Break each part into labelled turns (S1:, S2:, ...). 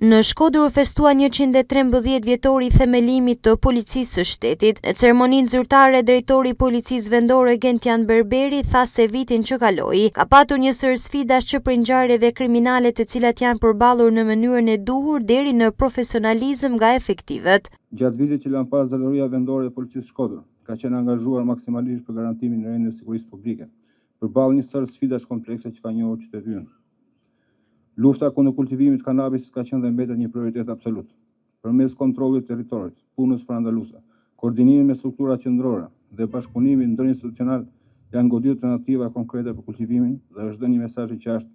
S1: Në Shkodër u festua 113 vjetori i themelimit të Policisë së Shtetit. Në ceremoninë zyrtare, drejtori i Policisë Vendore Gentian Berberi tha se vitin që kaloi ka patur një sër sfidash që prej ngjarjeve kriminale të cilat janë përballur në mënyrën e duhur deri në profesionalizëm nga efektivët.
S2: Gjatë vitit që lan pas Zëvendësia Vendore e Policisë Shkodër ka qenë angazhuar maksimalisht për garantimin e rendit të sigurisë publike, përballë një sër sfidash komplekse që ka njohur qytetin. Lufta kundër kultivimit të kanabisit ka qenë dhe mbetet një prioritet absolut. Përmes kontrollit territorit, punës parandaluese, koordinimit me struktura qendrore dhe bashkëpunimit ndërinstitucional janë goditur alternativa konkrete për kultivimin dhe është dhënë një mesazh i qartë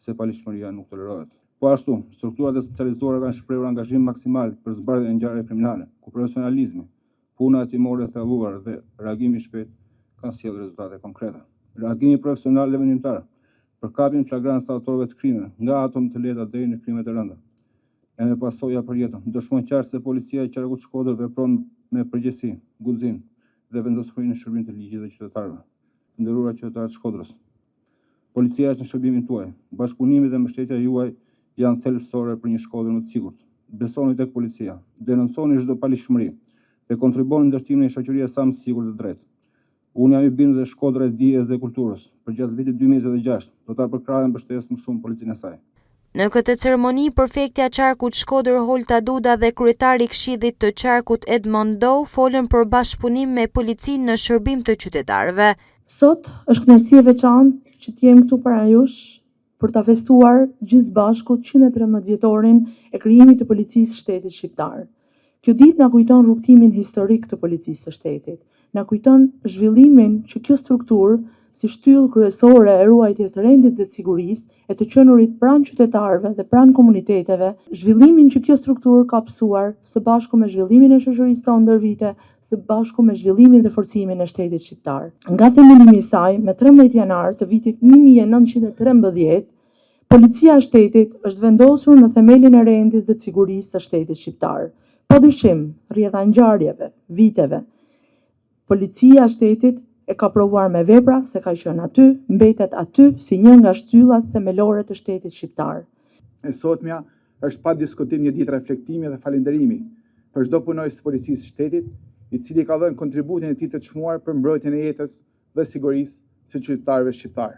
S2: se palishmëria nuk tolerohet. Po ashtu, strukturat e specializuara kanë shprehur angazhim maksimal për zbardhjen e ngjarjeve kriminale, ku profesionalizmi, puna hetimore e thelluar dhe reagimi i shpejtë kanë sjellë rezultate konkrete. Reagimi profesional dhe vendimtar për kapjen flagrant të autorëve të krimeve, nga ato më të lehta deri në krimet e rënda. E me pasoja për jetën, dëshmon qartë se policia e Qarkut Shkodër vepron me përgjegjësi, guxim dhe vendosmëri në shërbim të ligjit dhe qytetarëve. Të nderuara qytetarë të Shkodrës, policia është në shërbimin tuaj. Bashkëpunimi dhe mbështetja juaj janë thelbësore për një Shkodër më të sigurt. Besoni tek policia, denonconi çdo palishmëri dhe kontribuoni në ndërtimin e një shoqërie sa më sigurt dhe drejtë. Unë jam i bindur se Shkodra e dijes dhe kulturës, përgjatë vitit 2026, do ta përkrahej mbështetjes më shumë policinë e saj.
S1: Në këtë ceremoni, prefektja e Qarkut Shkodër Holta Duda dhe kryetari i Këshillit të Qarkut Edmond Dou folën për bashkëpunim me policinë në shërbim të qytetarëve.
S3: Sot është kënaqësi e veçantë që të jem këtu para jush për ta festuar gjithë bashku 113 vjetorin e krijimit të Policisë së Shtetit shqiptar. Kjo ditë na kujton rrugtimin historik të Policisë së Shtetit. Na kujton zhvillimin që kjo strukturë, si shtyllë kryesore e ruajtjes së rendit dhe sigurisë, e të qenurit pranë qytetarëve dhe pranë komuniteteve, zhvillimin që kjo strukturë ka pësuar së bashku me zhvillimin e shoqërisë tonë ndër vite, së bashku me zhvillimin dhe forcimin e shtetit shqiptar. Nga themelimi i saj, me 13 janar të vitit 1913, Policia e Shtetit është vendosur në themelin e rendit dhe sigurisë së shtetit shqiptar. Padyshim, rrjedha ngjarjeve, viteve, Policia e Shtetit e ka provuar me vepra se ka qenë aty, mbetet aty si një nga shtyllat themelore të shtetit shqiptar.
S4: E sotmja është pa diskutim një ditë reflektimi dhe falënderimi për çdo punonjës të Policisë së Shtetit, i cili ka dhënë kontributin e tij të çmuar për mbrojtjen e jetës dhe sigurisë së qytetarëve shqiptar.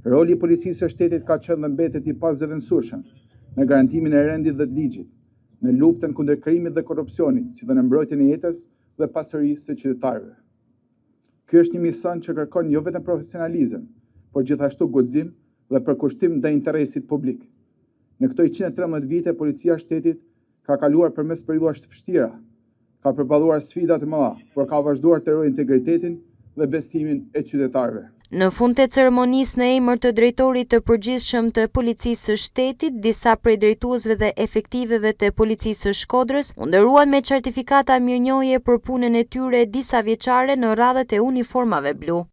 S4: Roli i Policisë së Shtetit ka qenë dhe mbetet i pazëvendësueshëm në garantimin e rendit dhe të ligjit, në luftën kundër krimit dhe korrupsionit, si dhe në mbrojtjen e jetës dhe pasërisë së qytetarëve. Ky është një mision që kërkon jo vetëm profesionalizëm, por gjithashtu guxim dhe përkushtim ndaj interesit publik. Në këto 113 vite, Policia e Shtetit ka kaluar përmes periudhash të vështira, ka përballuar sfida të mëdha, por ka vazhduar të ruajë integritetin dhe besimin e qytetarëve.
S1: Në fund të ceremonisë në emër të drejtorit të përgjithshëm të Policisë së Shtetit, disa prej drejtuesve dhe efektiveve të Policisë së Shkodrës u nderuan me certifikata mirënjohje për punën e tyre disa vjeçare në radhët e uniformave blu.